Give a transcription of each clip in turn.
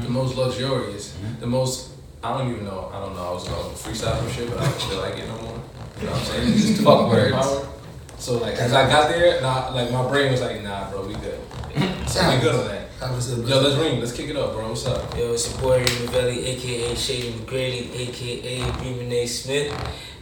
the most luxurious, the most. I don't know. I was going to freestyle some shit, but I don't feel like it no more. You know what I'm saying? It's just too Fuck words. power. So like, as I got there, like my brain was like, nah, bro, we good. So we good on that. Yo, let's ring. Let's kick it up, bro. What's up? Yo, it's your boy reemaveli, aka Shady McGrady, aka Reem Smith.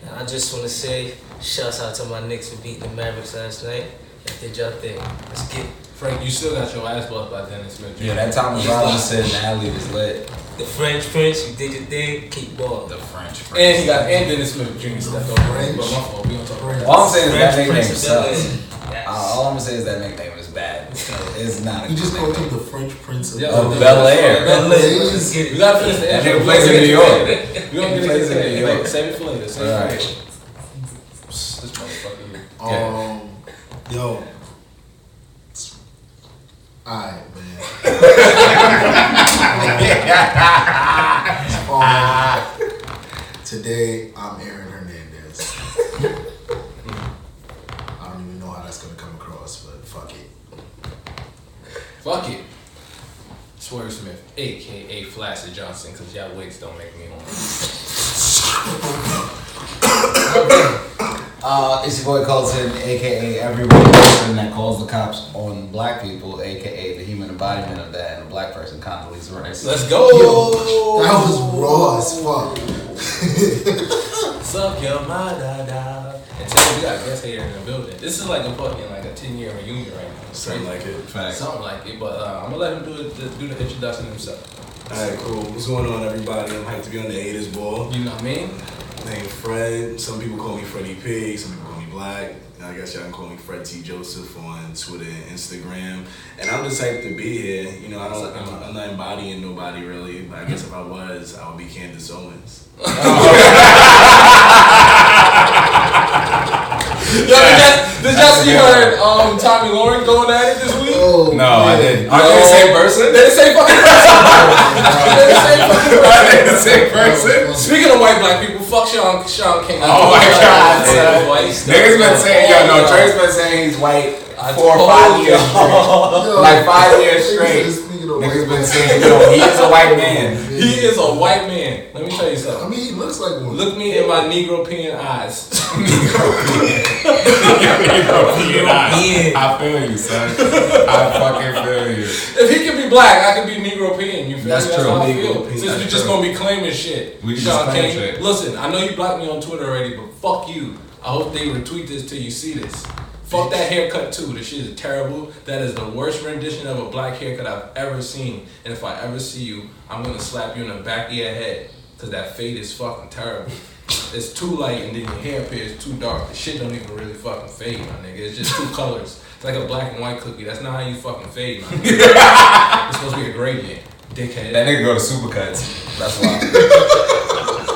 And I just want to say, shouts out to my Knicks for beating the Mavericks last night. Y'all did y'all thing. Let's get it. Frank, you still got your ass buffed by Dennis Smith. Yeah, that Thomas Robinson alley was lit. The French Prince, you did your thing, keep balling. The French Prince. And he got Dennis Smith Jr. stepped over. But my fault, we don't talk about that. All I'm saying is that nickname Prince sucks. All I'm gonna say is that nickname is bad. It's not. You just called him the French Prince of Bel Air. Let's get it. We gotta finish the That intro. nigga plays in New York. We don't get plays in New York. Save it for later. Save it for later. This motherfucker. Yo. Alright, man. Today, I'm Aaron Hernandez. I don't even know how that's gonna come across, but fuck it. Fuck it. It's Wordsmith, aka Flaccid Johnson, because y'all wigs don't make me home. It's your boy Colton, aka every white person that calls the cops on black people, aka the human embodiment of that, and a black person, Condoleezza Rice. Let's go! Yo, that was raw as fuck. Suck your da. And today we got Guest Hater in the building. This is like a fucking like a 10-year reunion right now. Something like it. Facts. Something like it, but I'm gonna let him do the introduction himself. Alright, cool. What's going on, everybody? I'm hyped to be on the Haters Ball. You know what I mean? Named Fred. Some people call me Freddie P. Some people call me Black. And I guess y'all can call me Fred T. Joseph on Twitter and Instagram. And I'm just hyped to be here. You know, I'm not embodying nobody really, but I guess if I was, I would be Candace Owens. Yo, did y'all see her and Tommy Lauren going at it this week? Oh, No, I didn't. Are they they the same person? They're the same fucking person. They're the same fucking person. Are they the same person? Speaking of white black people, fuck Sean King. Oh my God, son. Niggas been saying, Trey's been saying he's white 4 or 5 years straight. Like 5 years straight. Niggas been saying, he is a white man. He is a white man. Let me tell you something. I mean, he looks like one. Look me in my Negro-pean eyes. I feel you, son. I fucking feel you. If he can be black, I can be Negro-pean. You feel That's me? true. How I feel. Negro-pean. Since That's we just true. gonna be claiming shit. We just Sean claim King, shit. listen, I know you blocked me on Twitter already, but fuck you. I hope they retweet this till you see this. Fuck that haircut too. This shit is terrible. That is the worst rendition of a black haircut I've ever seen. And if I ever see you, I'm gonna slap you in the back of your head. Cause that fade is fucking terrible. It's too light and then your hair appears too dark. The shit don't even really fucking fade, my nigga. It's just two colors. It's like a black and white cookie. That's not how you fucking fade, my nigga. It's supposed to be a gradient. Dickhead. That nigga go to Supercuts. That's why.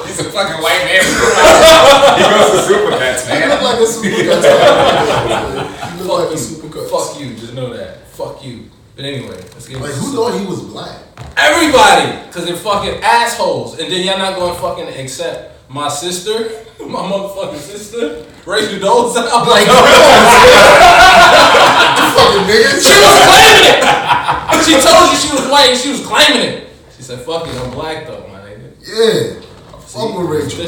He's a fucking white man. He goes to Supercuts, You man. look like a supercut. You look like a supercut. Fuck you. Just know that. Fuck you. But anyway, let's get Like, who thought he was black? everybody, cause they're fucking assholes, and then y'all not gonna fucking accept my sister, my motherfucking sister, Rachel Dolezal. I'm like, Fucking niggas. she was claiming it. She told you she was white, and she was claiming it. She said, "Fuck it, I'm black though, my nigga." Yeah. Fuck with Rachel.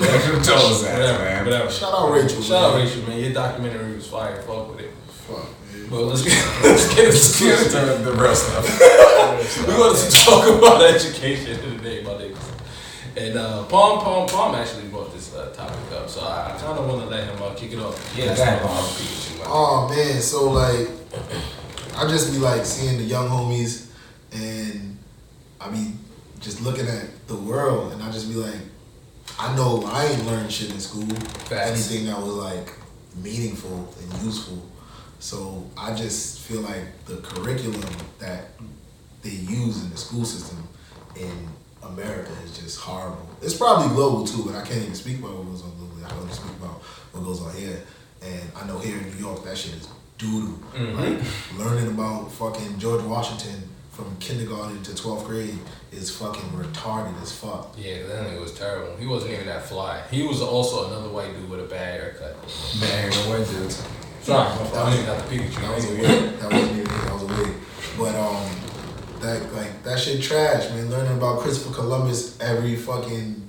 Rachel told that, man. Whatever. Shout out Rachel. Shout out Rachel, man. Your documentary was fire. Fuck with it. Fuck, man. Well, let's get into the real stuff. We want to talk about education today, my niggas. And Pom actually brought this topic up, so I kind of want to let him kick it off. Yeah, go ahead, Pom. Oh man, so like, I just be like seeing the young homies, and I be just looking at the world, and I just be like, I know I ain't learned shit in school, anything that was like meaningful and useful. So I just feel like the curriculum that they use in the school system in America is just horrible. It's probably global too, but I can't even speak about what goes on globally. I can only speak about what goes on here. And I know here in New York, that shit is doo-doo. Like, learning about fucking George Washington from kindergarten to 12th grade is fucking retarded as fuck. Yeah, that nigga was terrible. He wasn't even that fly. He was also another white dude with a bad haircut. Bad haircut, white dudes. Sorry, I didn't got the Pikachu. That was a wig. That wasn't even it. That was a wig. But that shit trash, man. Learning about Christopher Columbus every fucking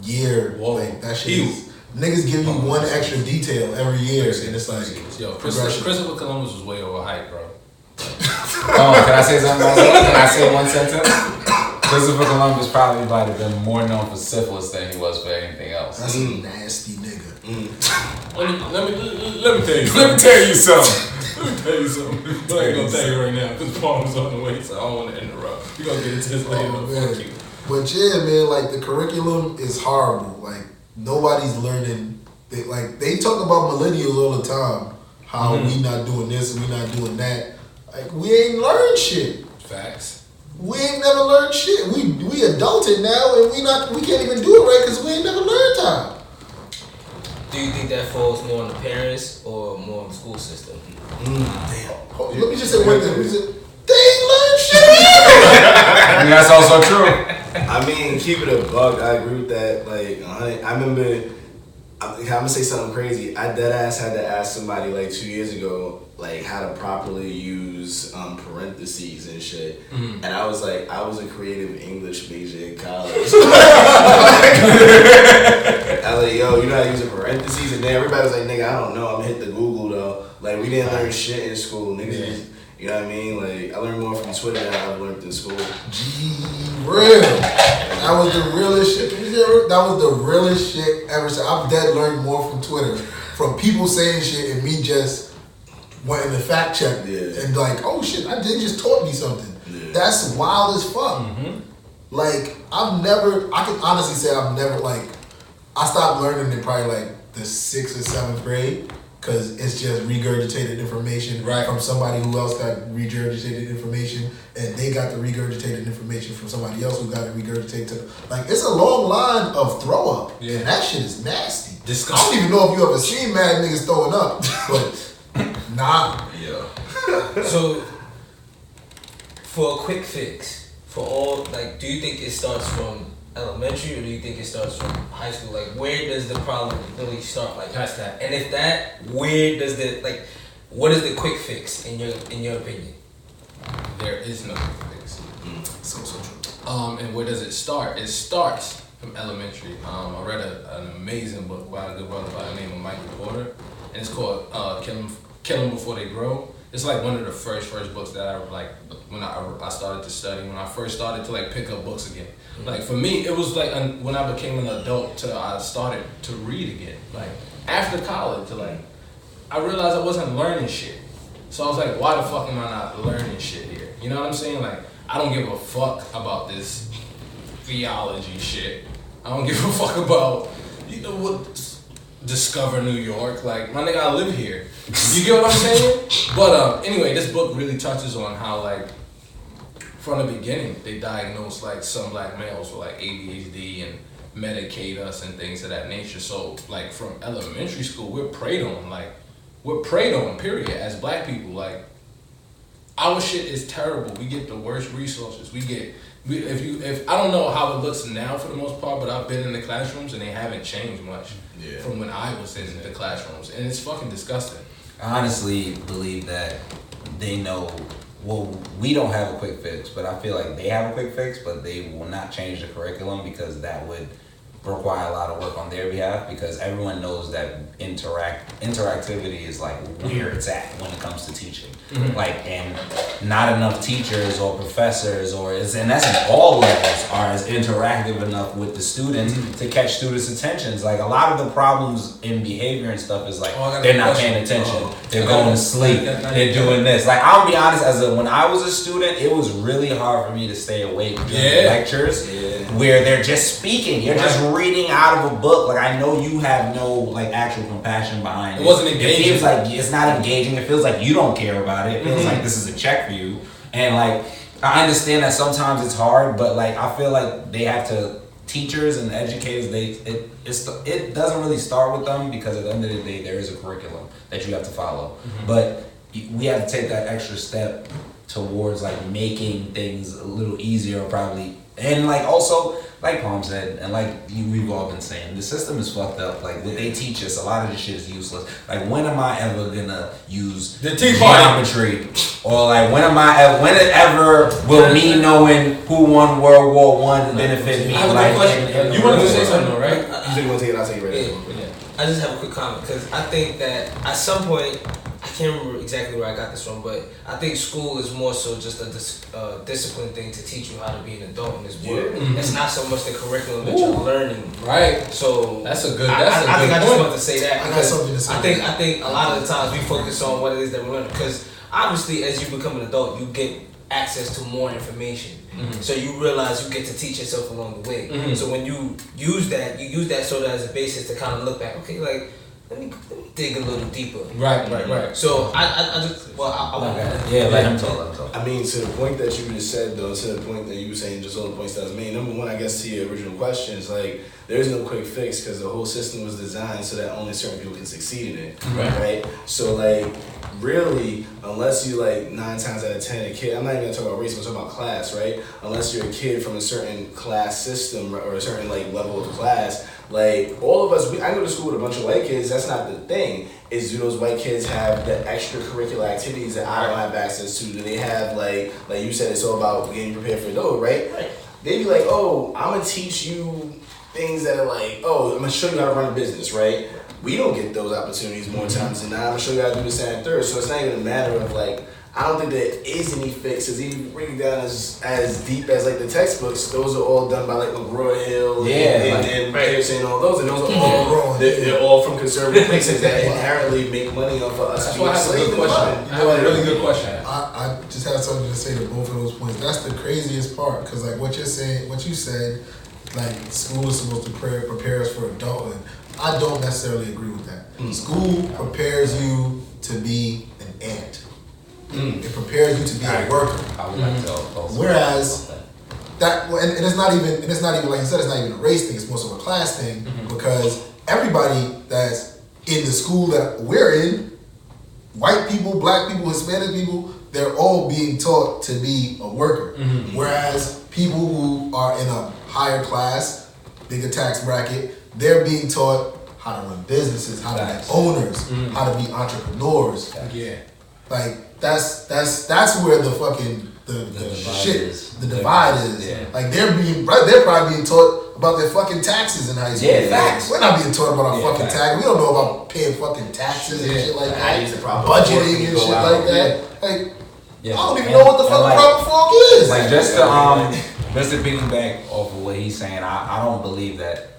year, like that shit. Niggas give you one extra detail every year, and it's like, yo, Christopher Columbus was way overhyped, bro. Can I say something about that? Can I say one sentence? Christopher Columbus probably might have been more known for syphilis than he was for anything else. That's a nasty nigga. Let me tell you something. Let me tell you something. Let me tell you something. But I ain't gonna tell you right now because Paul is on the way, so I don't want to interrupt. We're gonna get into this later. Fuck you. But yeah, man, like the curriculum is horrible. Like nobody's learning. They talk about millennials all the time. How we not doing this, we not doing that. Like we ain't learned shit. Facts. We ain't never learned shit. We adulted now, and we can't even do it right because we ain't never learned how. Do you think that falls more on the parents or more on the school system? Damn. Let me just say one thing. They ain't learned shit either. I mean, that's also true. I mean, keep it a buck. I agree with that. Like, I remember, I'm gonna say something crazy. I deadass had to ask somebody like 2 years ago, like how to properly use parentheses and shit. And I was like, I was a creative English major in college. I was like, yo, you know how to use a parentheses? And then everybody was like, nigga, I don't know. I'm gonna hit the Google though. Like we didn't learn shit in school, niggas. You know what I mean? Like I learned more from Twitter than I've learned in school. Real. That was the realest shit. That was the realest shit ever. I've learned more from Twitter, from people saying shit and me just wanting to fact check and like, oh shit, they just taught me something. Yeah. That's wild as fuck. Like I can honestly say I've never like, I stopped learning in probably like the 6th or 7th grade. Because it's just regurgitated information from somebody who else got regurgitated information, and they got the regurgitated information from somebody else who got it regurgitated. Like, it's a long line of throw up, and that shit is nasty. Disgusting. I don't even know if you ever seen mad niggas throwing up, but nah. Yeah. So, for a quick fix, for all, like, do you think it starts from elementary, or do you think it starts from high school? Like, where does the problem really start? Like, That's that. And if that, where does the what is the quick fix in your opinion? There is no quick fix. So true. And where does it start? It starts from elementary. I read an amazing book by a good brother by the name of Michael Porter, and it's called Kill 'Em Before They Grow. It's like one of the first books that I like when I started to study, when I first started to like pick up books again. Like for me, it was like when I became an adult till I started to read again. Like after college, like I realized I wasn't learning shit. So I was like, why the fuck am I not learning shit here? You know what I'm saying? Like I don't give a fuck about this theology shit. I don't give a fuck about discover New York. Like my nigga, I live here. You get what I'm saying? But anyway, this book really touches on how like from the beginning they diagnosed like some black males with like ADHD and medicate us and things of that nature. So like from elementary school, we're preyed on. Period. As black people, like our shit is terrible. We get the worst resources. If I don't know how it looks now for the most part, but I've been in the classrooms and they haven't changed much from when I was in the classrooms, and it's fucking disgusting. I honestly believe that they know. Well, we don't have a quick fix, but I feel like they have a quick fix, but they will not change the curriculum because that would require a lot of work on their behalf, because everyone knows that interactivity is like where it's at when it comes to teaching. Like, and not enough teachers or professors and that's in all levels are as interactive enough with the students to catch students' attentions. Like a lot of the problems in behavior and stuff is like they're not paying attention, they're going to sleep, they're doing this. Like I'll be honest, when I was a student, it was really hard for me to stay awake during lectures where they're just speaking, you're just reading out of a book. Like I know you have no like actual compassion behind it. It wasn't engaging. It feels like it's not engaging. It feels like you don't care about it. It feels like this is a check for you. And like I understand that sometimes it's hard, but like I feel like they have to, teachers and educators, it doesn't really start with them, because at the end of the day there is a curriculum that you have to follow. But we have to take that extra step towards like making things a little easier probably. And like also, like Palm said, and like we've all been saying, the system is fucked up. Like what they teach us, a lot of this shit is useless. Like when am I ever gonna use the Tea Party geometry? Or like when it ever will me knowing who won World War I benefit me? Like you wanted to say something, right? You said you want to take it, I'll take it right now. I just have a quick comment because I think that at some point, I can't remember exactly where I got this from, but I think school is more so just a discipline thing to teach you how to be an adult in this world. It's not so much the curriculum that you're learning. Right. So that's a good. I think I just point. want to say that because I think a lot of the times we focus on what it is that we're learning because obviously as you become an adult, you get access to more information. So you realize you get to teach yourself along the way. So when you use that sort of as a basis to kind of look back, okay, like let me dig a little deeper. Right. So I just let him talk. I mean, to the point that you just said though, to the point that you were saying, just all the points that was made. Number one, I guess to your original question is like there's no quick fix because the whole system was designed so that only certain people can succeed in it. Right? So like really, unless you like 9 times out of 10 a kid, I'm not even gonna talk about race, I'm talking about class, right? Unless you're a kid from a certain class system or a certain like level of class, like all of us, I go to school with a bunch of white kids, that's not the thing. Is do those white kids have the extracurricular activities that I don't have access to? Do they have like you said, it's all about getting prepared for those, right? They be like, oh, I'm gonna teach you things that are like, oh, I'm gonna show you how to run a business, right? We don't get those opportunities more times than not. I'm gonna show you how to do this and third. So it's not even a matter of like, I don't think there is any fixes. Even breaking down as deep as like the textbooks, those are all done by like McGraw-Hill and Pearson and all those. And those are all they're all from conservative places that inherently make money off of us. That's why I have a good question. I have a really good question. I just have something to say to both of those points. That's the craziest part because like what you said, like school is supposed to prepare us for adulthood. I don't necessarily agree with that. School prepares you to be an ant. It prepares you to be a worker. I would like to whereas that, and it's not even like you said, it's not even a race thing. It's more so a class thing because everybody that's in the school that we're in, white people, black people, Hispanic people, they're all being taught to be a worker. Whereas people who are in a higher class, bigger tax bracket, they're being taught how to run businesses, how to be owners, how to be entrepreneurs. Like that's where the fucking the divide is. Like they're probably being taught about their fucking taxes in high school. Facts. We're not being taught about our fucking taxes. We don't know about paying fucking taxes and shit like that. Budgeting and shit like that. Like I don't even know what the fuck the proper fork is. Like just to piggyback off of what he's saying, I don't believe that.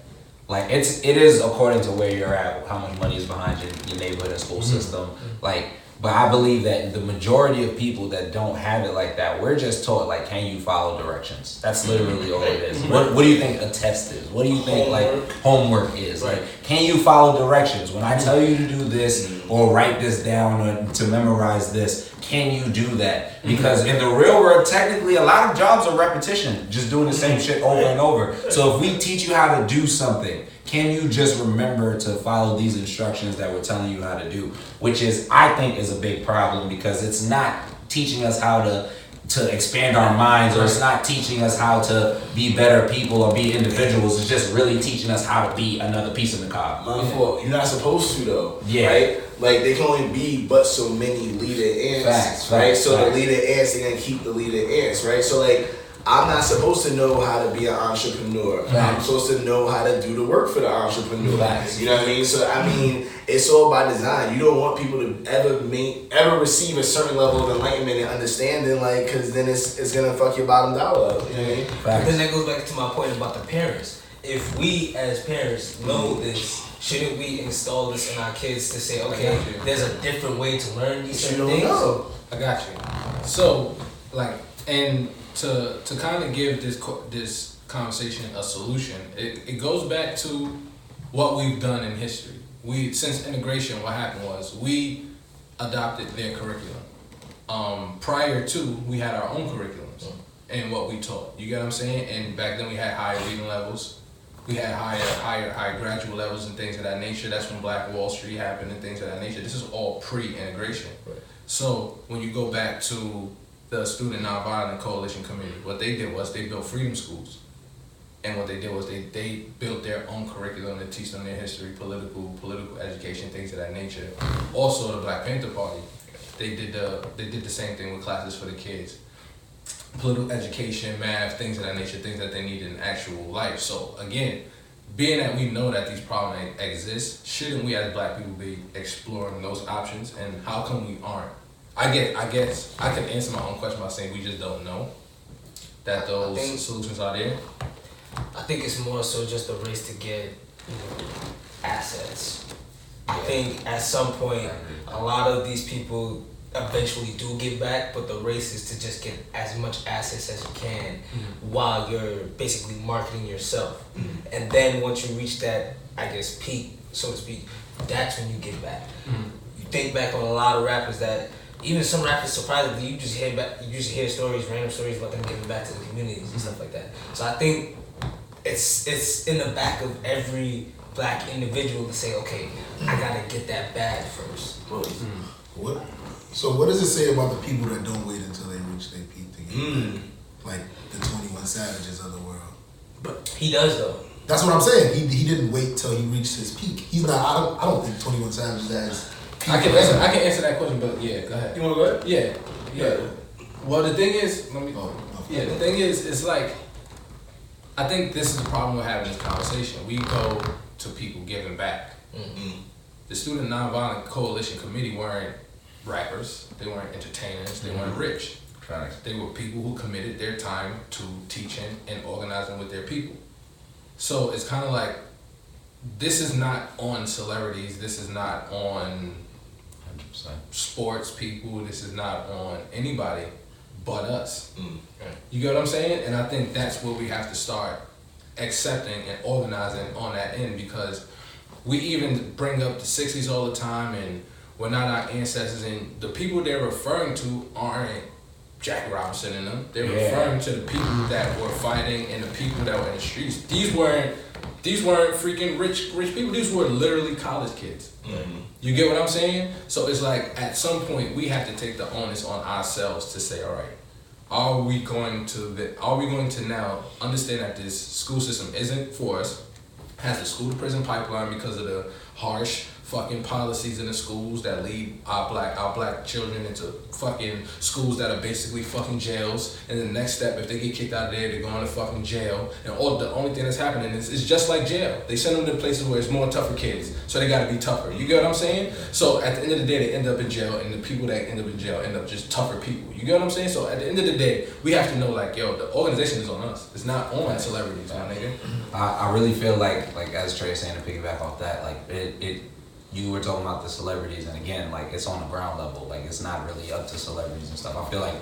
Like it is according to where you're at, how much money is behind your neighborhood and school system. Like, but I believe that the majority of people that don't have it like that, we're just taught like, can you follow directions? That's literally all it is. What do you think a test is? What do you think like homework is? Like, can you follow directions? When I tell you to do this or write this down or to memorize this, can you do that? Because in the real world, technically, a lot of jobs are repetition, just doing the same shit over and over. So if we teach you how to do something, can you just remember to follow these instructions that we're telling you how to do? Which is, I think, is a big problem because it's not teaching us how to expand our minds, or it's not teaching us how to be better people or be individuals. It's just really teaching us how to be another piece of the cob. You're not supposed to though, right? Like they can only be but so many leader ants, right? So the leader ants, they're gonna keep the leader ants, right? So like, I'm not supposed to know how to be an entrepreneur. I'm supposed to know how to do the work for the entrepreneur. You know what I mean? So I mean, it's all by design. You don't want people to ever receive a certain level of enlightenment and understanding, like, because then it's gonna fuck your bottom dollar up. You know what I mean? But then that goes back to my point about the parents. If we as parents know this, shouldn't we install this in our kids to say, okay, there's a different way to learn these certain things? I got you. So, like, and to kind of give this conversation a solution, it goes back to what we've done in history. Since integration, what happened was we adopted their curriculum. Prior to, we had our own curriculums and what we taught. You get what I'm saying? And back then we had higher reading levels. We had higher graduate levels and things of that nature. That's when Black Wall Street happened and things of that nature. This is all pre-integration. So when you go back to the Student Nonviolent Coalition Committee, what they did was they built freedom schools. And what they did was they built their own curriculum to teach them their history, political education, things of that nature. Also, the Black Panther Party, they did the same thing with classes for the kids. Political education, math, things of that nature, things that they need in actual life. So again, being that we know that these problems exist, shouldn't we as Black people be exploring those options? And how come we aren't? I guess I can answer my own question by saying we just don't know that those solutions are there. I think it's more so just a race to get assets. I think at some point, a lot of these people eventually do give back, but the race is to just get as much assets as you can while you're basically marketing yourself. And then once you reach that, I guess, peak, so to speak, that's when you give back. You think back on a lot of rappers that, even some rappers, surprisingly, you just hear stories, random stories about them giving back to the communities and stuff like that. So I think it's in the back of every Black individual to say, okay, I gotta get that bag first. What? So what does it say about the people that don't wait until they reach their peak to get back? Like the 21 Savages of the world. But he does though. That's what I'm saying. He didn't wait till he reached his peak. He's not. I don't think 21 Savages has. I can answer that question, but yeah, go ahead. You want to go ahead? Yeah. Well, the thing is, the thing is, it's like, I think this is the problem with having this conversation. We go to people giving back. The Student Nonviolent Coalition Committee weren't rappers, they weren't entertainers, they weren't rich. They were people who committed their time to teaching and organizing with their people. So it's kind of like, this is not on celebrities, this is not on 100% sports people, this is not on anybody but us. You get what I'm saying? And I think that's where we have to start accepting and organizing on that end, because we even bring up the 60s all the time and we're not our ancestors, and the people they're referring to aren't Jackie Robinson and them. They're referring to the people that were fighting and the people that were in the streets. These weren't freaking rich people. These were literally college kids. You get what I'm saying? So it's like, at some point we have to take the onus on ourselves to say, all right, are we going to now understand that this school system isn't for us, has the school to prison pipeline because of the harsh fucking policies in the schools that lead our black children into fucking schools that are basically fucking jails, and the next step, if they get kicked out of there, they're going to fucking jail, and the only thing that's happening is just like jail. They send them to places where it's more tougher kids, so they gotta be tougher. You get what I'm saying? So at the end of the day, they end up in jail, and the people that end up in jail end up just tougher people. You get what I'm saying? So at the end of the day, we have to know, like, yo, the organization is on us. It's not on celebrities, my nigga. I really feel like as Trey's saying, to piggyback off that, like you were talking about the celebrities, and again, like, it's on the ground level. Like, it's not really up to celebrities and stuff. I feel like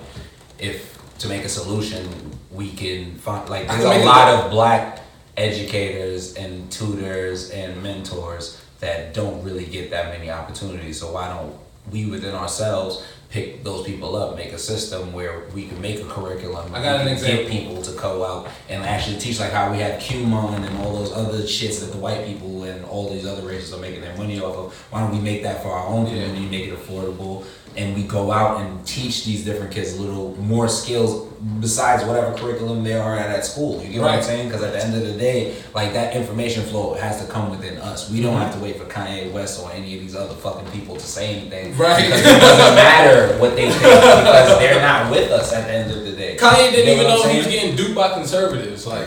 if to make a solution, we can find, like, there's a lot of Black educators and tutors and mentors that don't really get that many opportunities. So why don't we within ourselves pick those people up, make a system where we can make a curriculum, I got an example. get people to go out and actually teach, like how we have KINGPOM and all those other shits that the white people and all these other races are making their money off of. Why don't we make that for our own community, make it affordable, and we go out and teach these different kids a little more skills besides whatever curriculum they are at school. You get what I'm saying? Because at the end of the day, like, that information flow has to come within us. We don't have to wait for Kanye West or any of these other fucking people to say anything. Right. Because it doesn't matter what they think, because they're not with us at the end of the day. Kanye didn't even know he was getting duped by conservatives. Like,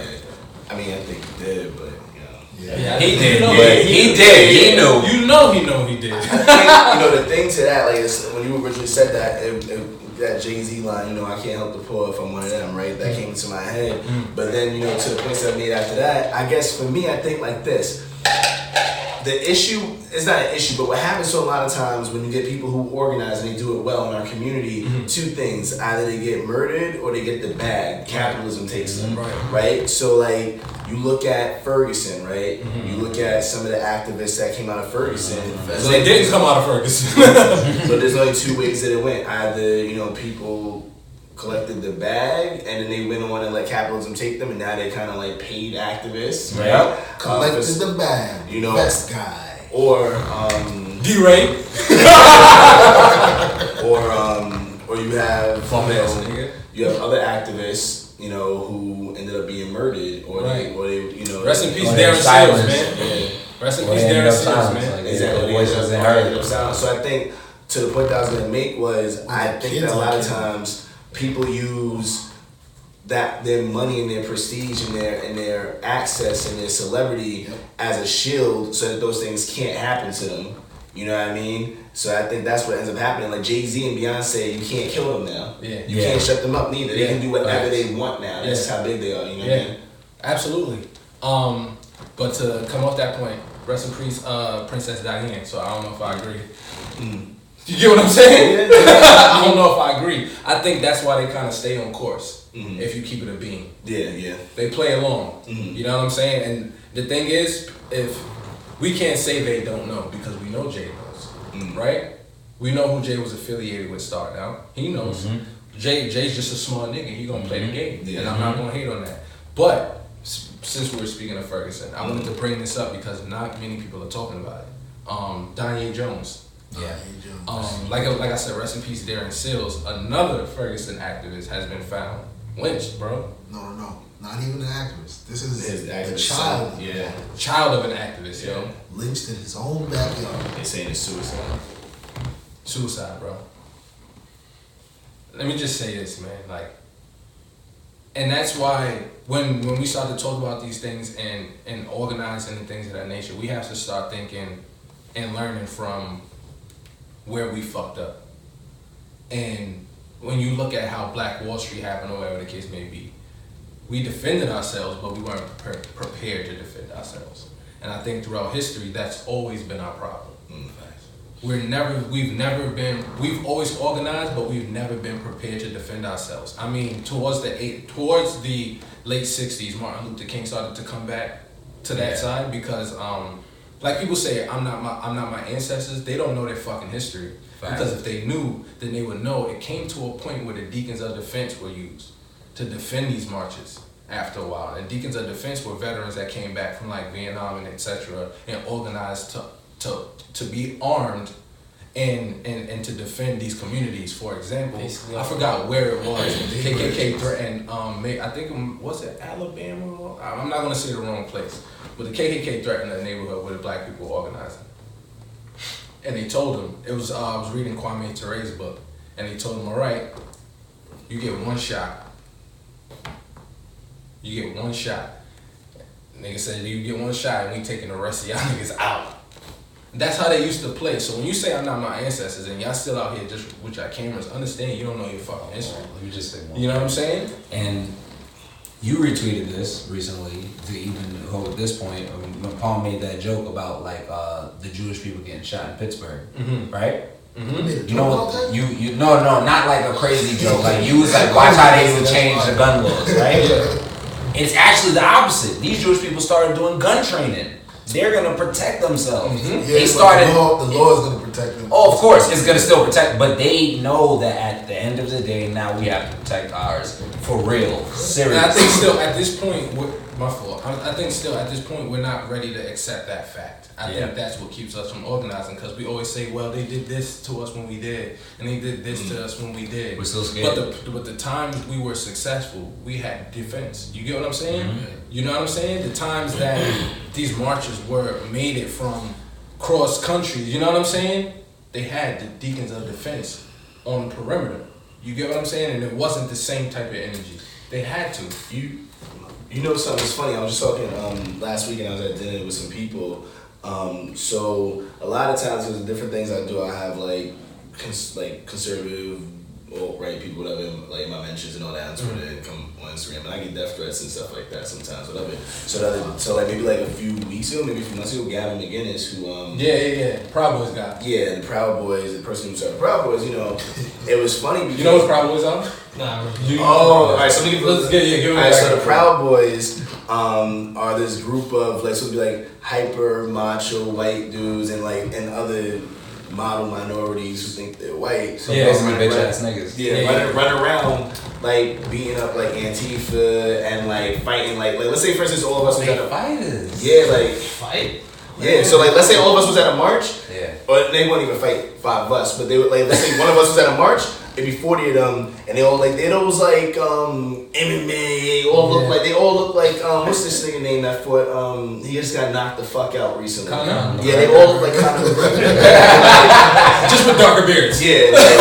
I mean, I think he did, but he did. He did. He knew. You know he did. I think, the thing to that, like, when you originally said that, that Jay-Z line, I can't help the poor if I'm one of them, right? That came into my head. But then, to the points I made after that, I guess for me, I think like this. The issue is not an issue, but what happens to a lot of times when you get people who organize and they do it well in our community, two things. Either they get murdered or they get the bag. Capitalism takes them, right? So, like, you look at Ferguson, right? You look at some of the activists that came out of Ferguson. So they didn't come out of Ferguson. So there's only two ways that it went. Either, people collected the bag and then they went on and let capitalism take them, and now they kind of like paid activists, right? Collected the bag, best guy. Or D-Ray. or you have you have other activists you know, who ended up being murdered, or Right. they, you know, Rest in peace, or Darren Seals, silence. man. yeah. Rest in Or peace, they end Darren up Seals, silence, man. like, Exactly. the voice wasn't heard. So I think to the point that I was gonna make was I think kids that a lot are of kids. times people use that their money and their prestige and their access and their celebrity as a shield so that those things can't happen to them. You know what I mean? So I think that's what ends up happening. Like Jay-Z and Beyonce, you can't kill them now. Yeah. You can't shut them up neither. They can do whatever Facts. they want now. That's Yeah. how big they are. You know what I mean? Absolutely. But to come off that point, rest in peace, Princess Diane. So I don't know if I agree. You get what I'm saying? I don't know if I agree. I think that's why they kind of stay on course. If you keep it a beam, Yeah. they play along. You know what I'm saying? And the thing is, if we can't say they don't know because we know Jay knows, right? We know who Jay was affiliated with starting out. He knows. Jay's just a smart nigga. He gonna play the game, Yeah. and I'm not gonna hate on that. But since we were speaking of Ferguson, I wanted to bring this up because not many people are talking about it. Danye Jones. Yeah. Like I said, rest in peace, Darren Seals. Another Ferguson activist has been found lynched, bro. No. Not even an activist. This is His a activist child. son, yeah. Child of an activist, yo. Lynched in his own backyard. They saying it's suicide. Suicide, bro. Let me just say this, man. Like, and that's why when we start to talk about these things and organizing and things of that nature, we have to start thinking and learning from where we fucked up. And when you look at how Black Wall Street happened or whatever the case may be, we defended ourselves, but we weren't prepared to defend ourselves. And I think throughout history, that's always been our problem. We've always organized, but we've never been prepared to defend ourselves. I mean, towards the late 60s, Martin Luther King started to come back to that side because, like people say, I'm not my ancestors. They don't know their fucking history. Facts. Because if they knew, then they would know. It came to a point where the deacons of defense were used to defend these marches after a while. And deacons of defense were veterans that came back from like Vietnam and etc. and organized to be armed and to defend these communities. For example, Basically, I forgot where it was. KKK threatened, I think was it Alabama? I'm not gonna say the wrong place, but the KKK threatened a neighborhood where the black people were organizing. And they told him, I was reading Kwame Ture's book, and they told him, all right, you get one shot. You get one shot. Nigga said, you get one shot, and we taking the rest of y'all niggas out. That's how they used to play. So when you say I'm not my ancestors, and y'all still out here just with your cameras, understand you don't know your fucking history. Let me just say one. You know what I'm saying? And you retweeted this recently to even hold this point. When Paul made that joke about like the Jewish people getting shot in Pittsburgh, right? You know, you no, not like a crazy joke. Like you was like, watch how they would change the gun laws, right? It's actually the opposite. These Jewish people started doing gun training. They're gonna protect themselves. Yeah, They started. the law is gonna protect them. Oh, of course, it's gonna still protect, but they know that at the end of the day, now we have to protect ours for real, serious. And I think still at this point, my fault. I think still at this point we're not ready to accept that fact. I think that's what keeps us from organizing because we always say, well, they did this to us when we did, and they did this to us when we did. We're still scared. But the times we were successful, we had defense. You get what I'm saying? You know what I'm saying? The times that these marches were made it from cross countries, you know what I'm saying? They had the deacons of defense on the perimeter. You get what I'm saying? And it wasn't the same type of energy. They had to. You know something that's funny? I was just talking last week and I was at dinner with some people. So a lot of times there's different things I do. I have like conservative, alt-right people, whatever, like in my mentions and all that on Twitter and come on Instagram, and I get death threats and stuff like that sometimes, whatever. So like maybe like a few weeks ago, maybe a few months ago, Gavin McGinnis, who Proud Boys guy. Yeah, the Proud Boys, the person who started Proud Boys, you know, it was funny because You know what Proud Boys are? Nah, alright, so give me alright, so the Proud Boys are this group of like, so it'd be like hyper macho white dudes and other model minorities who think they're white. So basically bitch ass niggas. Run around like beating up like Antifa and like fighting like let's say for instance all of us was at a fighters. Yeah, like fight. Yeah, so like let's say all of us was at a march. Yeah. Or they wouldn't even fight 5 of us, but they would like let's say one of us was at a march be 40 of them, and they all like they those like MMA. They all look like what's this nigga name that fought he just got knocked the fuck out recently. Conor? Yeah, they all look like Conor McGregor. Just with darker beards. Yeah, they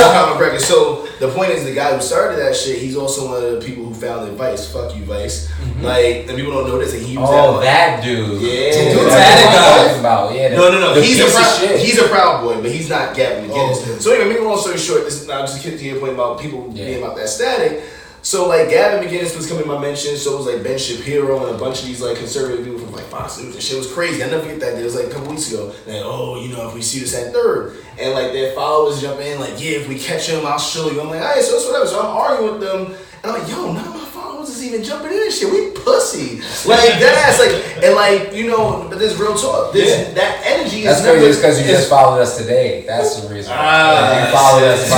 all Conor McGregor. So the point is, the guy who started that shit, he's also one of the people who founded Vice. Fuck you, Vice. Mm-hmm. Like, and people don't know this. And he was that dude. Yeah. Dude, that's what I'm talking about. Yeah. No. He's a proud boy, but he's not Gavin McGinnis. So anyway, make a long story short, this now just get to your point about people being about that static. So like Gavin McGinnis was coming in my mention, so it was like Ben Shapiro and a bunch of these like conservative people from like Fox News and shit. It was crazy. I never forget that. It was like a couple weeks ago. And if we see this at third, and like their followers jump in, like, yeah, if we catch him, I'll show you. I'm like, alright, so it's whatever. So I'm arguing with them, and I'm like, yo, none of my followers is even jumping in this shit. We pussy. Like that ass, like, and like, but there's real talk. That energy that's is crazy. It's because you just followed us today. That's the reason. You followed us.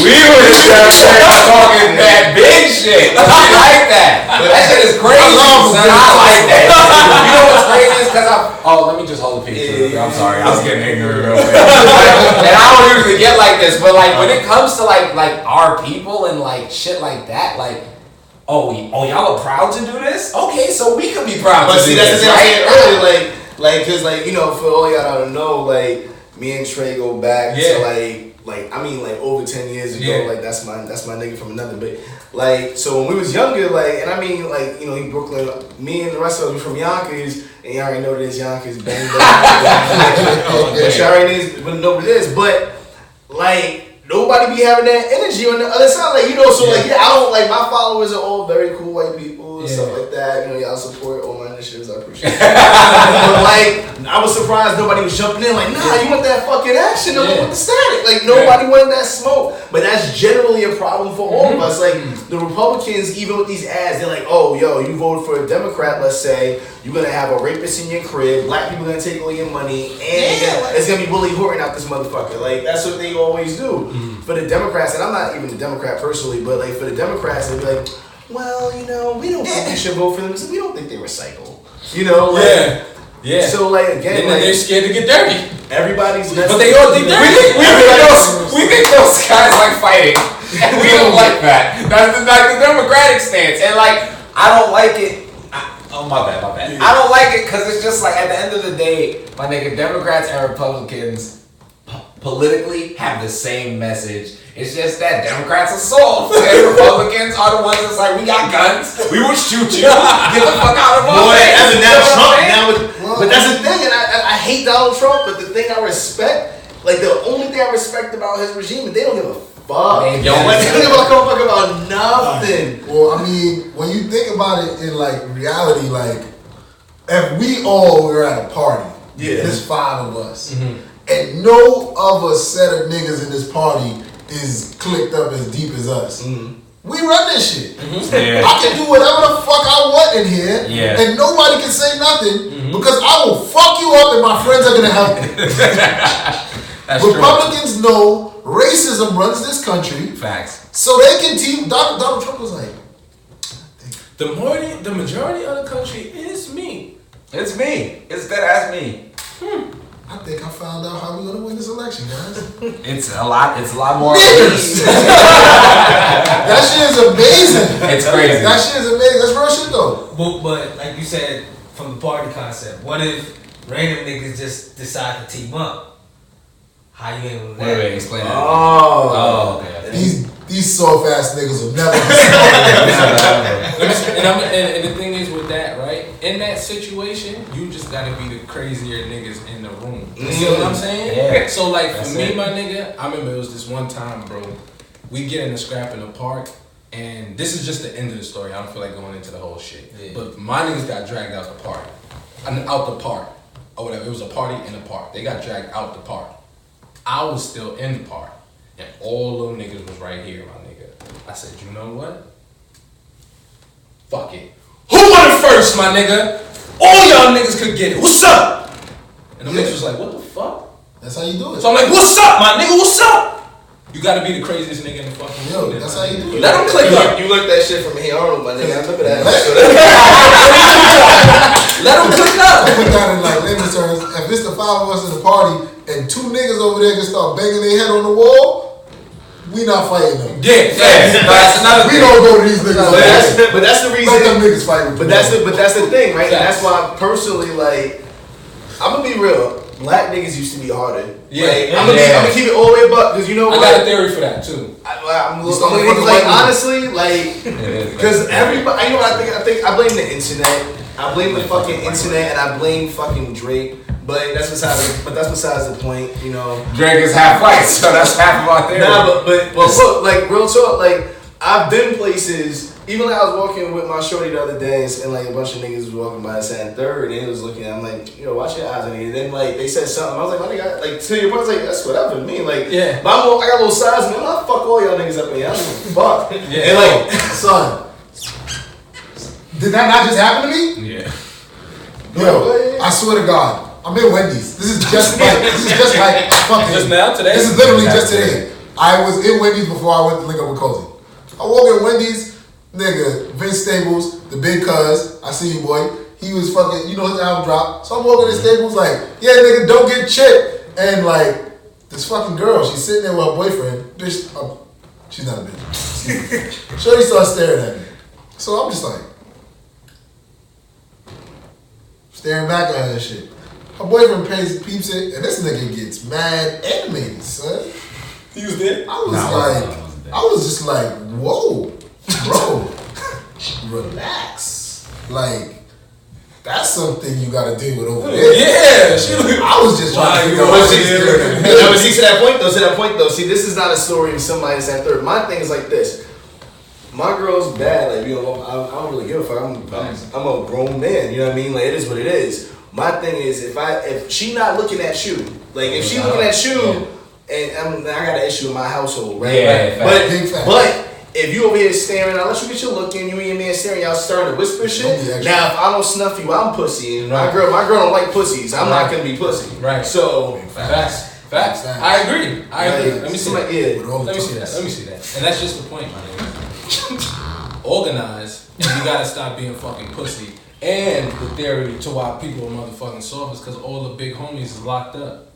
We were just talking that big shit. I like that. That shit is crazy. I like that. You know what's crazy is because let me just hold the picture. I'm sorry. I was getting ignorant real quick. And I don't usually get like this, but like when it comes to like our people and like shit like that, like, y'all are proud to do this? Okay, so we could be proud to do this, right? Earlier, cause for all y'all don't know, like, me and Trey go back to over 10 years ago. Yeah. Like that's my nigga from another. But like, so when we was younger, like, and he Brooklyn. Me and the rest of us were from Yonkers, and y'all already know this Yonkers bang bang. Y'all already know what it is, but like. Nobody be having that energy on the other side, like, so like, I don't, like, my followers are all very cool white people and stuff like that, y'all support all my initiatives, I appreciate it. But like, I was surprised nobody was jumping in, like, nah, you want that fucking action, no one want the static, like, nobody wanted that smoke, but that's generally a problem for all of us, like, the Republicans, even with these ads, they're like, you voted for a Democrat, let's say, you're gonna have a rapist in your crib, black people gonna take all your money, and it's gonna be Willie Horton out this motherfucker. Like, that's what they always do. For the Democrats, and I'm not even a Democrat personally, but like for the Democrats, they'd be like, well, we don't think we should vote for them because we don't think they recycle. Yeah. So like again, and they're scared to get dirty. Everybody's but they all think dirty. We think those guys like fighting, and we don't like that. That's the Democratic stance, and like I don't like it. My bad. I don't like it because it's just like at the end of the day, my nigga, Democrats and Republicans politically have the same message. It's just that Democrats are soft and Republicans are the ones that's like, we got guns, we will shoot you, get the fuck out of our face. But that's the thing, and I hate Donald Trump, but the thing I respect, like the only thing I respect about his regime is they don't give a fuck. They don't give a fuck about nothing. Well, I mean, when you think about it in like reality, like if we all were at a party, there's 5 of us, and no other set of niggas in this party is clicked up as deep as us. We run this shit. I can do whatever the fuck I want in here, and nobody can say nothing because I will fuck you up and my friends are gonna help me. Republicans know racism runs this country. Facts. So they can team. Donald Trump was like, the majority of the country is me. It's me. It's that ass me. I think I found out how we're gonna win this election, guys. It's a lot more. That shit is amazing. It's crazy. That shit is amazing. That's real shit though. But like you said, from the party concept, what if random niggas just decide to team up? How you handle that? Wait, explain that. Okay. These soft ass niggas will never. And the thing is with that, right? In that situation, you just gotta be the crazier niggas in the room. You see what I'm saying? Yeah. So like for me, my nigga, I remember it was this one time, bro. We get in a scrap in the park, and this is just the end of the story. I don't feel like going into the whole shit. Yeah. But my niggas got dragged out the park, or whatever. It was a party in the park. They got dragged out the park. I was still in the park, and all them niggas was right here, my nigga. I said, you know what? Fuck it. Who won it first, my nigga? All y'all niggas could get it. What's up? And the niggas was like, what the fuck? That's how you do it. So I'm like, what's up, my nigga? What's up? You gotta be the craziest nigga in the fucking room. Yo, that's how you do it. Let them click up. You look that shit from here on, my nigga. Look at that. Let them click up. Put that in like layman terms. If it's the 5 of us in the party and 2 niggas over there just start banging their head on the wall, we not fighting them. Yeah, that's another We thing. don't go to these niggas. But that's the reason. Let them niggas fight with But that's the thing, right? And that's why personally, like, I'm gonna be real. Black niggas used to be harder. Yeah. Like, I'm gonna keep it all the way up because you know I what? got a theory for that too. I'm like honestly, like, because everybody, you know what I think I blame the internet. I blame the fucking internet, and I blame fucking Drake. But that's besides the point, you know. Drake is half white, so that's half of our theory. Nah, but look, like real talk, like I've been places. Even like I was walking with my shorty the other day, and like a bunch of niggas was walking by us at 3rd, and they was looking at. I'm like, you know, watch your eyes on me. And then like they said something. I was like, my nigga, like to your point, I was like, that's whatever to me. Like, yeah, but I got a little size, man. I fuck all y'all niggas up in here. I don't give a fuck. Yeah. And like, son, did that not just happen to me? Yeah. Yo, I swear to God, I'm in Wendy's. This is just like fucking. Just now, today? This is literally just today. I was in Wendy's before I went to link up with Cozy. I walk in Wendy's, nigga, Vince Staples, the big cuz, I see you, boy. He was fucking, you know, his album dropped. So I'm walking in Staples like, yeah, nigga, don't get chipped. And like, this fucking girl, she's sitting there with her boyfriend. Bitch, she's not a bitch. Shorty starts staring at me. So I'm just like, staring back at her and shit. Her boyfriend peeps it, and this nigga gets mad animated, son. He was there. I was just like, whoa, bro, relax. Like, that's something you gotta deal with over there. Yeah, I was just trying to figure out what she's doing. but see, to that point though, see, this is not a story of somebody that's at 3rd. My thing is like this. My girl's bad, like, you know, I don't really give a fuck. I'm a grown man, you know what I mean? Like, it is what it is. My thing is, if she not looking at you, like, if she looking at you, and I got an issue in my household, right? Yeah, but if you over here staring, I let you get your look in, you and your man staring, y'all starting to whisper shit. Now, if I don't snuff you, I'm pussy, and my girl don't like pussies. I'm not gonna be pussy. Right. So Facts. I agree. Let me see that. Let me see that. And that's just the point, my nigga. Organize. And you gotta stop being fucking pussy. And the theory to why people are motherfucking soft is because all the big homies is locked up.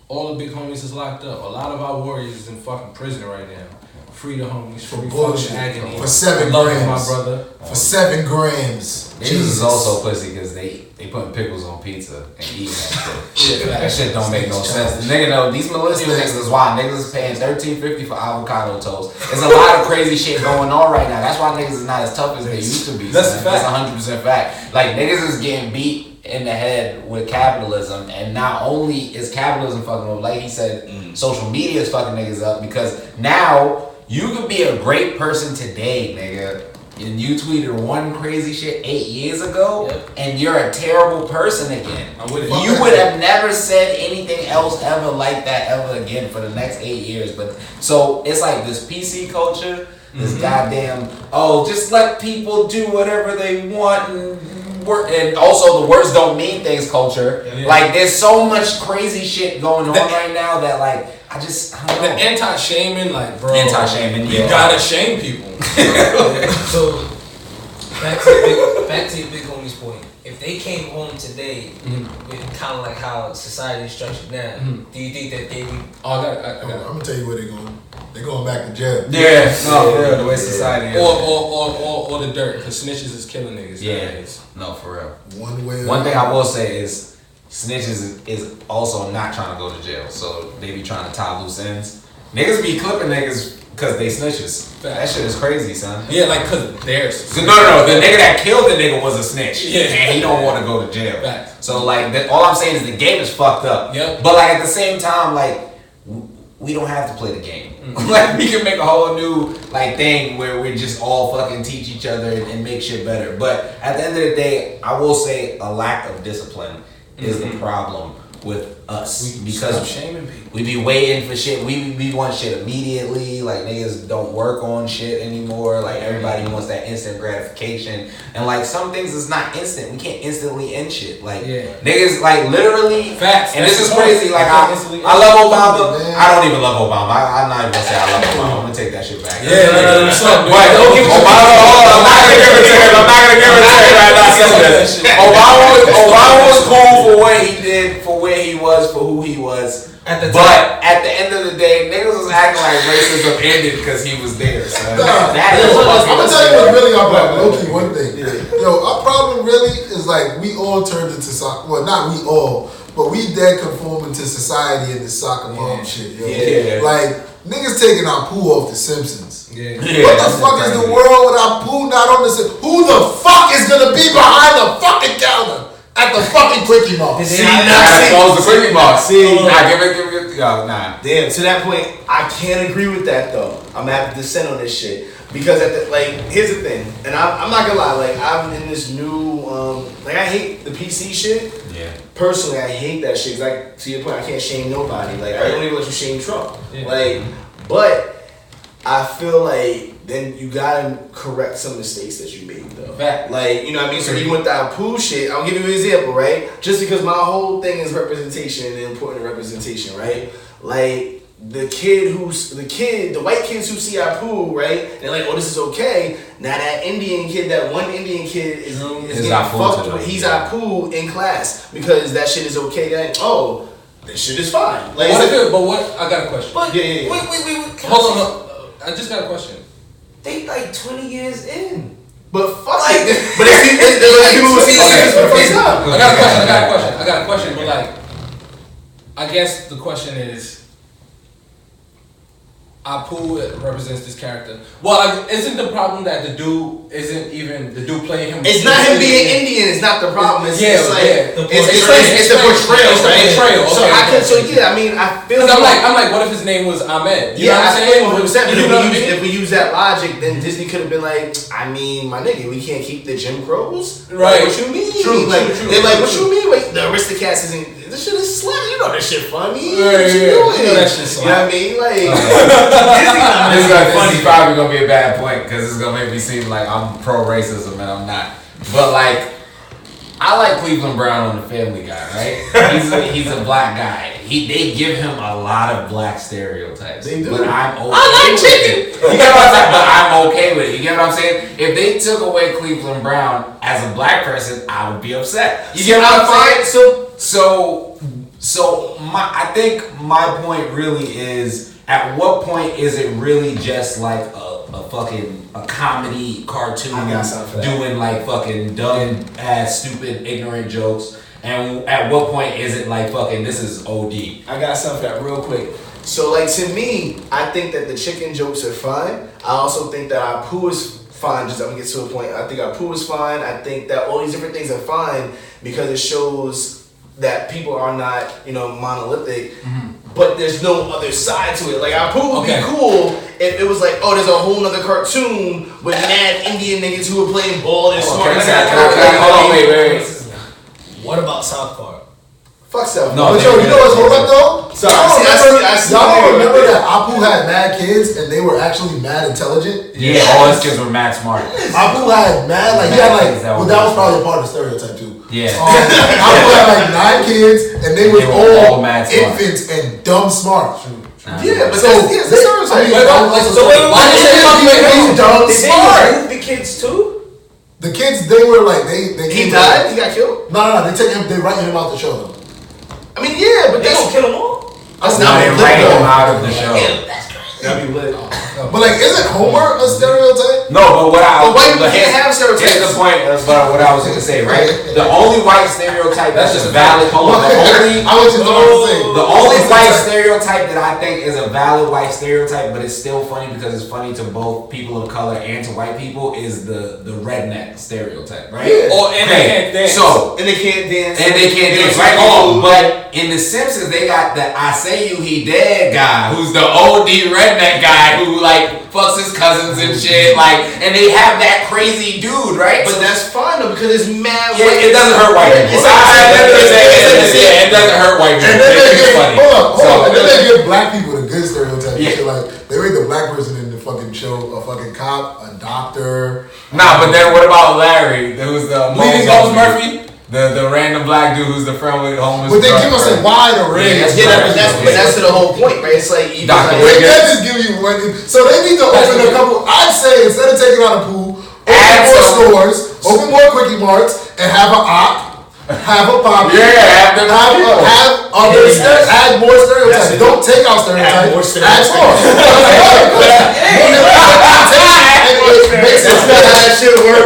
All the big homies is locked up. A lot of our warriors is in fucking prison right now. Free the homies, free fucking agony. For 7 Love grams. my brother. For 7 grams. Niggas is also pussy because they putting pickles on pizza and eating that shit. Yeah, that shit don't make no sense. The nigga know these millennial niggas is why niggas is paying $13.50 for avocado toast. There's a lot of crazy shit going on right now. That's why niggas is not as tough as they used to be. That's a fact. That's 100% fact. Like niggas is getting beat in the head with capitalism, and not only is capitalism fucking up, like he said, social media is fucking niggas up because now you could be a great person today, nigga. And you tweeted one crazy shit 8 years ago, and you're a terrible person again. I'm with it. You would have never said anything else ever like that ever again for the next 8 years. But so it's like this PC culture, this goddamn just let people do whatever they want and also the words don't mean things culture. Yeah. Like there's so much crazy shit going on right now that like I don't know. The anti-shaming, like, bro. Anti-shaming, you gotta shame people. So, back to your big homie's point. If they came home today with kind of like how society is structured now, do you think that they would... I got it. I'm gonna tell you where they're going. They're going back to jail. Yeah, for real, the way society is. Or the dirt, because snitches is killing niggas. Yeah, no, for real. One thing I will say is, snitches is also not trying to go to jail, so they be trying to tie loose ends. Niggas be clipping niggas because they snitches. That shit is crazy, son. Yeah, like because they're snitches. No, the nigga that killed the nigga was a snitch. Yeah. And he don't want to go to jail. Facts. So like, all I'm saying is the game is fucked up. Yep. But like at the same time, like we don't have to play the game. Like we can make a whole new like thing where we just all fucking teach each other and make shit better. But at the end of the day, I will say a lack of discipline is the problem with us Stop because shaming people. we be waiting for shit. We want shit immediately. Like niggas don't work on shit anymore. Like everybody wants that instant gratification. And like some things is not instant. We can't instantly end shit. Like niggas like literally. Facts. And this is crazy. Like I love Obama. I don't even love Obama. I'm not even gonna say I love Obama. I'm gonna take that shit back. But don't give Obama. I'm not gonna give it to him. I'm not gonna give it to him right now. Obama was cool for what he did, for where he was, for who he was. At the end of the day, niggas was acting like racism ended because he was there. So I'm gonna tell you what's really our problem. Low-key, one thing. Yo, our problem really is like we all turned into soccer. Well, not we all, but we dead conforming to society and this soccer mom shit. Yo. Like niggas taking our poo off the Simpsons. What the fuck is the world without poo not on the Simpsons? Who the fuck is gonna be behind the fucking counter at the fucking Quickie Mart? See, now the Quickie Mart. See, give it. Nah. Damn. To that point, I can't agree with that though. I'm gonna have to dissent on this shit because here's the thing, and I'm not gonna lie. Like I'm in this new I hate the PC shit. Yeah. Personally, I hate that shit. Like to your point, I can't shame nobody. Like I don't even let you shame Trump. Yeah. But I feel like then you gotta correct some mistakes that you made though. Fact. Like, you know what I mean? So even with that poo shit, I'll give you an example, right? Just because my whole thing is representation and the importance of representation, right? Like the white kids who see our poo, right? They're like, oh, this is okay. Now that one Indian kid is getting fucked with. He's our poo in class because that shit is okay. Like, oh, this shit is fine. Like, I got a question. But wait. Hold on. I just got a question. They like 20 years in. But fuck it. But it's people who see this for the first time. I got a question. But like, I guess the question is, Apu represents this character. Well, isn't the problem that the dude playing him? It's not him being Indian. It's not the problem. It's the portrayal. Right? So I mean, I feel. I'm like, what if his name was Ahmed? You know what I'm saying? If we use that logic, then Disney could have been like, I mean, my nigga, we can't keep the Jim Crows. Right? What you mean? True. They're like, what you mean? Wait, the Aristocats isn't. This shit is slang. You know this shit funny. Right, what you doing? You know that shit slang. You know what I mean? Like, this is funny. Probably gonna be a bad point because it's gonna make me seem like I'm pro racism and I'm not. But like, I like Cleveland Brown on the Family Guy, right? He's a black guy. They give him a lot of black stereotypes. They do. But I'm okay. I like chicken. You get what I'm saying? But I'm okay with it. You get what I'm saying? If they took away Cleveland Brown as a black person, I would be upset. You get what I'm saying? I think my point really is, at what point is it really just like a comedy cartoon doing like fucking dumb ass stupid ignorant jokes, and at what point is it like fucking this is OD? I got something for that real quick. So like to me, I think that the chicken jokes are fine. I also think that our poo is fine. Just I'm gonna get to a point. I think our poo is fine. I think that all these different things are fine because it shows that people are not, monolithic. Mm-hmm. But there's no other side to it. Like, our poo would be cool if it was like, oh, there's a whole nother cartoon with mad Indian niggas who were playing ball and smart. Hold on, wait. What about South Park? Fuck South Park. No, but yo, you know what's hold up though? So y'all remember that Apu had mad kids and they were actually mad intelligent? Yeah, all his kids were mad smart. Apu had mad, like, he had like, that was probably a part of the stereotype too. Yeah. Apu had like 9 kids and they were all infants and dumb smart. Yeah, but so that's the stereotype. Why did they dumb smart? The kids too? The kids, they were like, they he died? He got killed? No, they write him out the show though. I mean, yeah, but they don't kill them all. That's not they write him out of the show. That's crazy. That'd be lit. But like, isn't Homer a stereotype? No, but can't have stereotypes. Here's the point of what I was gonna say, right? The only white stereotype that's just valid. Hold on, the only white stereotype that I think is a valid white stereotype, but it's still funny because it's funny to both people of color and to white people, is the redneck stereotype, right? Yeah. And they can't dance. And they can't dance, right? Oh, but in The Simpsons, they got the I say you he dead guy, who's the OD redneck guy who like fucks his cousins and shit, like, and they have that crazy dude, right? But that's fine though because it's mad. Yeah, it doesn't hurt white people. It doesn't hurt white black person in the fucking show a fucking cop, a doctor. Nah, but then what about Larry? There was the Bleeding Ghost Murphy. The random black dude who's the friend with homeless. But they keep on saying why the race. But that's to the whole point, right? It's like even Dr. They can't just give you one. So they need to open a couple. I'd say instead of taking out a pool, open more stores, open more quickie marts, and have an op, have a pop. Yeah, have other add more stereotypes. Don't take out stereotypes. Add more. Makes sense. That shit work.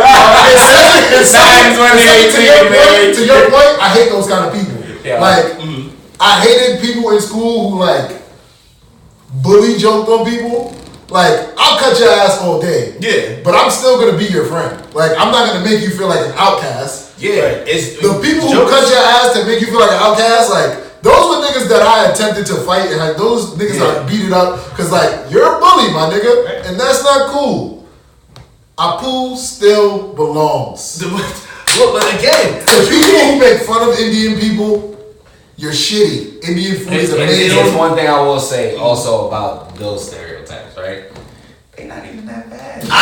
To your point, I hate those kind of people. Yeah. Like, I hated people in school who like bully joked on people. Like, I'll cut your ass all day. Yeah. But I'm still gonna be your friend. Like, I'm not gonna make you feel like an outcast. Yeah. It's the people who cut your ass to make you feel like an outcast, like, those were niggas that I attempted to fight, and like, those niggas I beat it up because like, you're a bully, my nigga, and that's not cool. Apu still belongs. Look, but again, The people who make fun of Indian people, you're shitty. Indian food is amazing. There's one thing I will say also about those stereotypes, right? They're not even that bad. I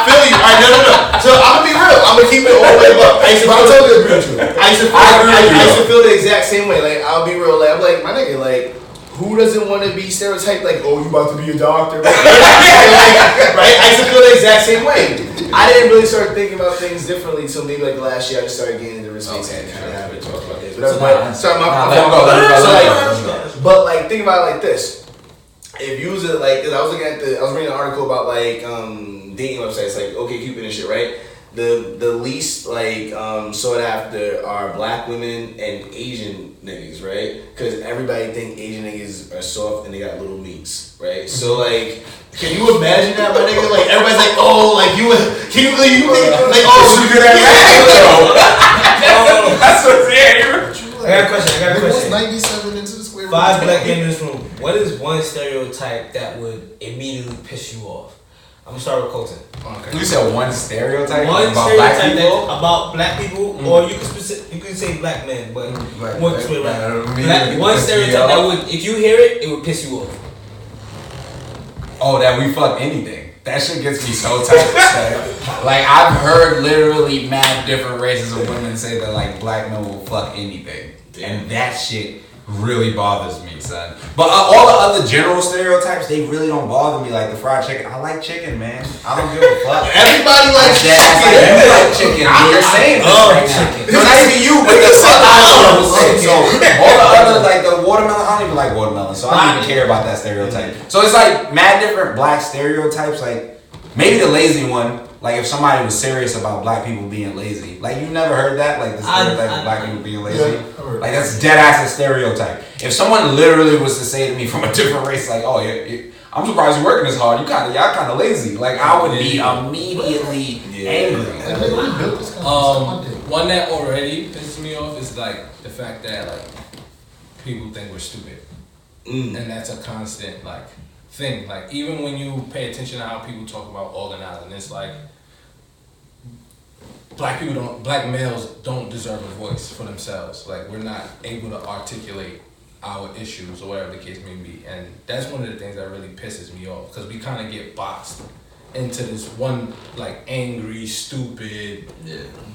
feel you. Alright, no. So I'm gonna be real. I'm gonna keep it all the way up. I used to feel the exact same way. Like, I'll be real. Like, I'm like, my nigga, like, who doesn't want to be stereotyped? Like, oh, you about to be a doctor? Right? I used to feel the exact same way. I didn't really start thinking about things differently until maybe like last year. I just started getting into respect and kind of having to talk about this. But but like, think about it like this. If you was like, cause I was reading an article about like dating websites like OkCupid and shit, right? The least like sought after are black women and Asian niggas, right? Because everybody think Asian niggas are soft and they got little meats, right? So like, can you imagine that, my nigga? Like, everybody's like, oh, like you like, oh, so you good at that? That's what's here. I got a question. What's 97 into the square root? 5 black men in this room. What is one stereotype that would immediately piss you off? I'm gonna start with Colton. Okay. You said one stereotype One about stereotype black people? about black people, or you can say black men, but one stereotype that would, if you hear it, it would piss you off. Oh, that we fuck anything. That shit gets me so tight to say. Like, I've heard literally mad different races of women say that like black men will fuck anything. And that shit really bothers me, son. But all the other general stereotypes, they really don't bother me. Like the fried chicken. I like chicken, man. I don't give a fuck. Everybody likes chicken. You like chicken. You're saying this right now. So not even you, but the fuck I was saying. So all the other, like the watermelon, I don't even like watermelon, so I don't even care about that stereotype. So it's like mad different black stereotypes. Like maybe the lazy one. Like if somebody was serious about black people being lazy, like you never heard that, like the stereotype of black people being lazy. Yeah, like that's dead ass a stereotype. If someone literally was to say to me from a different race, like, "Oh, I'm surprised you're working this hard. Y'all kind of lazy." Like I would be immediately angry. One that already pisses me off is like the fact that like people think we're stupid, and that's a constant like thing. Like even when you pay attention to how people talk about organizing, it's like black males don't deserve a voice for themselves. Like we're not able to articulate our issues or whatever the case may be, and that's one of the things that really pisses me off because we kind of get boxed into this one like angry, stupid,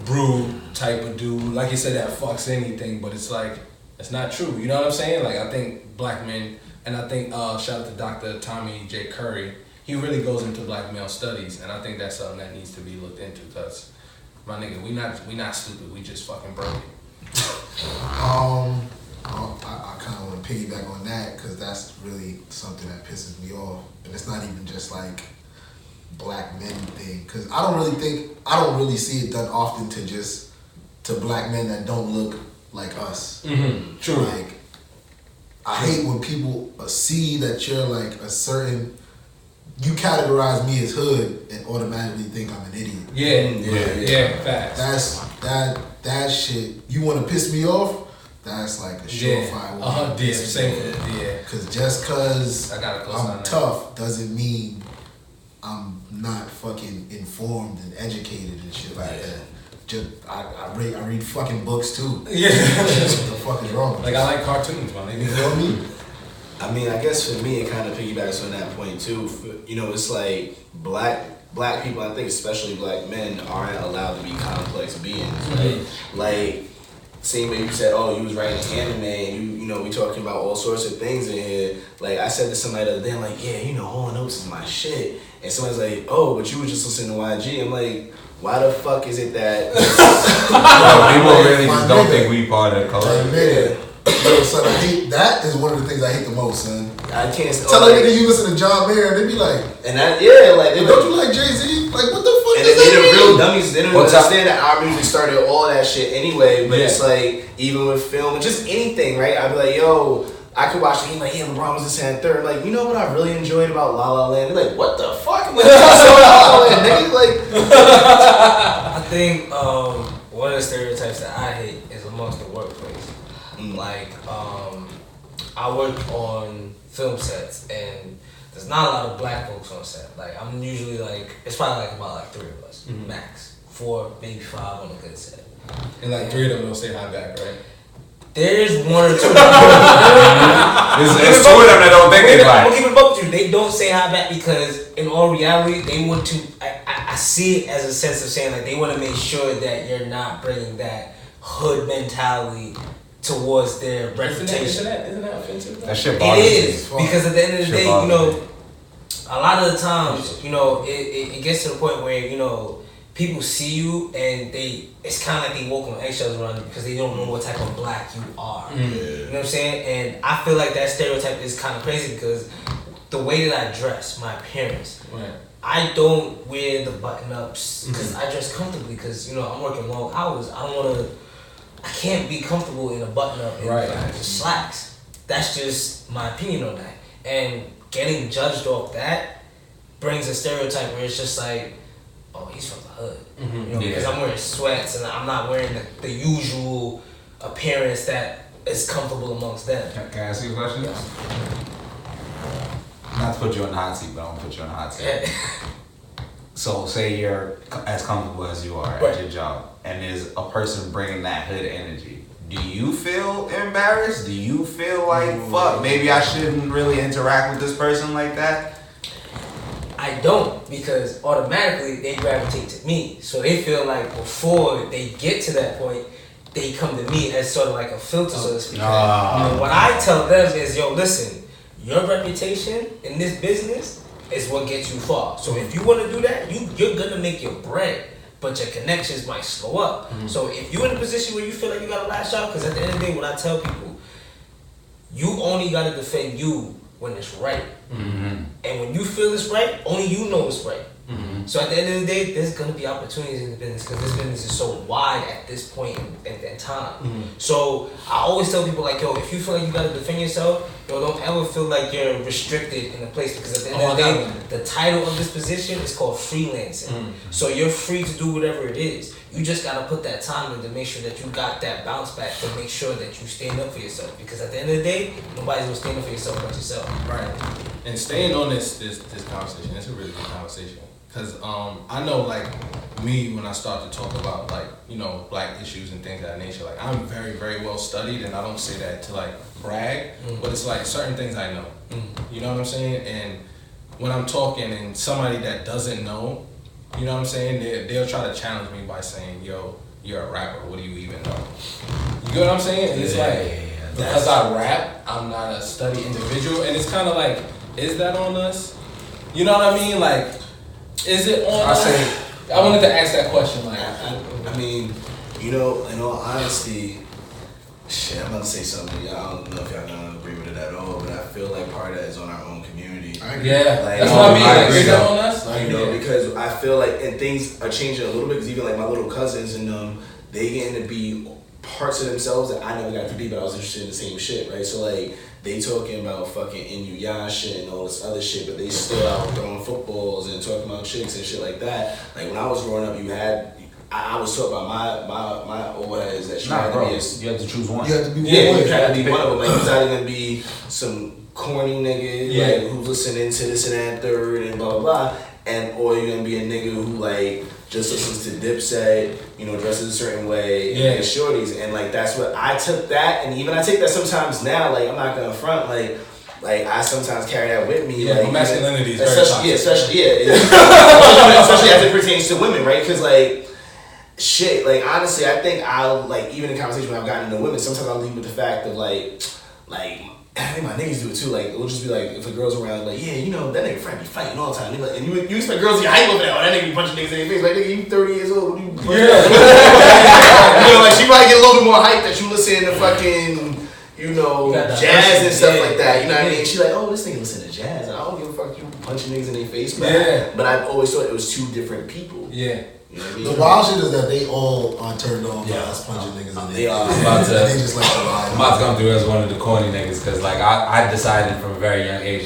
brute type of dude. Like you said, that fucks anything, but it's like it's not true. You know what I'm saying? Like I think black men, and I think shout out to Dr. Tommy J. Curry. He really goes into black male studies, and I think that's something that needs to be looked into. Cause my nigga, we not stupid. We just fucking broken. I kind of want to piggyback on that because that's really something that pisses me off, and it's not even just like black men thing. Because I don't really see it done often to black men that don't look like us. Mm-hmm. True. Like I hate when people see that you're like a certain. You categorize me as hood and automatically think I'm an idiot. Yeah, facts. That shit. You want to piss me off? That's like a surefire way. Yeah. Because just because I'm tough doesn't mean I'm not fucking informed and educated and shit like that. I read fucking books too. Yeah. What the fuck is wrong? Like, I like cartoons, man. You feel me? I mean, I guess for me, it kind of piggybacks on that point too. You know, it's like black people, I think especially black men, aren't allowed to be complex beings, right? Like, same way you said, oh, you was writing anime, and you know, we talking about all sorts of things in here. Like, I said to somebody the other day, I'm like, yeah, you know, Hall & Oates is my shit. And somebody's like, oh, but you were just listening to YG. I'm like, why the fuck is it that... people really just don't think we part of the culture. Yo, son, I hate that. Is one of the things I hate the most, son. I can't tell a nigga you listen to John Mayer, they be like, and that like, don't you like Jay-Z? Like, what the fuck? And they're the real dummies. They don't understand that our music started all that shit anyway. But it's like, even with film, just anything, right? I'd be like, yo, I could watch the game like, yeah, LeBron was this and third. Like, you know what I really enjoyed about La La Land? They're like, what the fuck? Like, La La Land, nigga? Like, I think one of the stereotypes that I hate is amongst the workplace. Like, I work on film sets, and there's not a lot of black folks on set. Like, I'm usually like, it's probably like about like 3 of us, max. 4, maybe 5 on a good set. And like 3 of them don't say hi back, right? There's 1 or 2. There's 2 of them that don't think they black. I'm gonna keep it up with you. They don't say hi back because, in all reality, they want to. I see it as a sense of saying like they want to make sure that you're not bringing that hood mentality towards their reputation. Isn't that offensive? That shit bothers me. It is, because at the end of the day, you know, a lot of the times, you know, it gets to the point where, you know, people see you and it's kind of like they walk on eggshells around you because they don't know what type of black you are. You know what I'm saying? And I feel like that stereotype is kind of crazy because the way that I dress, my appearance, I don't wear the button-ups because I dress comfortably because, you know, I'm working long hours. I can't be comfortable in a button-up and slacks. That's just my opinion on that. And getting judged off that brings a stereotype where it's just like, oh, he's from the hood. You know, because I'm wearing sweats and I'm not wearing the usual appearance that is comfortable amongst them. Can I ask you a question? Not to put you on the hot seat, but I'm going to put you on the hot seat. So say you're as comfortable as you are at your job, and there's a person bringing that hood energy. Do you feel embarrassed? Do you feel like, fuck, maybe I shouldn't really interact with this person like that? I don't, because automatically they gravitate to me. So they feel like before they get to that point, they come to me as sort of like a filter, so to speak. And what I tell them is, yo, listen, your reputation in this business is what gets you far. So if you want to do that, you're going to make your bread, but your connections might slow up. So if you're in a position where you feel like you got to lash out, because at the end of the day, when I tell people, you only got to defend you when it's right. And when you feel it's right, only you know it's right. So at the end of the day, there's going to be opportunities in the business because this business is so wide at this point in time. So I always tell people like, yo, if you feel like you got to defend yourself, yo, don't ever feel like you're restricted in a place because at the end of the day, the title of this position is called freelancing. So you're free to do whatever it is. You just got to put that time in to make sure that you got that bounce back to make sure that you stand up for yourself. Because at the end of the day, nobody's going to stand up for yourself but yourself. Right. And staying on this conversation, it's a really good conversation. Because I know, like, me, when I start to talk about, like, you know, black issues and things of that nature, like, I'm very, very well studied, and I don't say that to, like, brag, but it's, like, certain things I know. You know what I'm saying? And when I'm talking and somebody that doesn't know, you know what I'm saying, they'll try to challenge me by saying, yo, you're a rapper, what do you even know? You get what I'm saying? And it's like, because I rap, I'm not a studied individual, and it's kind of like, is that on us? You know what I mean? Like, is it on us? I wanted to ask that question. Like, I mean, you know, in all honesty, shit, I'm about to say something. I don't know if y'all gonna agree with it at all, but I feel like part of that is on our own community. Yeah, like, that's what I mean. Like, is that on us? You know, because I feel like, and things are changing a little bit. Because even like my little cousins and they getting to be parts of themselves that I never got to be, but I was interested in the same shit, right? So like, they talking about fucking Inuyasha and all this other shit, but they still out throwing footballs and talking about chicks and shit like that. Like when I was growing up, I was taught by my old heads that you had to be you have to choose one. You have to be one. You had to be one of them. Like you either gonna be some corny nigga like who's listening to this and that third and blah blah blah, or you're gonna be a nigga who like just listens to Dipset, dresses a certain way, and shorties, and like that's what I took that, and even I take that sometimes now. Like I'm not gonna front, like I sometimes carry that with me. Yeah, like, masculinity is very especially toxic. especially as it pertains to women, right? Because like shit, like honestly, I think I'll like even in conversation when I've gotten into women, sometimes I'll leave with the fact of like. I think my niggas do it too. Like, it'll just be like, if a girl's around, like, yeah, that nigga Fred be fighting all the time. Like, and you expect girls to get hype over that. Oh, that nigga be punching niggas in their face. Like, nigga, you 30 years old. What do you like, she might get a little bit more hype that you listen to fucking, jazz and stuff like that. You know what I mean? She like, oh, this nigga listen to jazz. I don't give a fuck you punching niggas in their face. But I've always thought it was two different people. Yeah. You know what I mean? The wild shit is that they all are turned on by us punching niggas in They are. I'm They just like to lie. about to come through as one of the corny niggas because like I decided from a very young age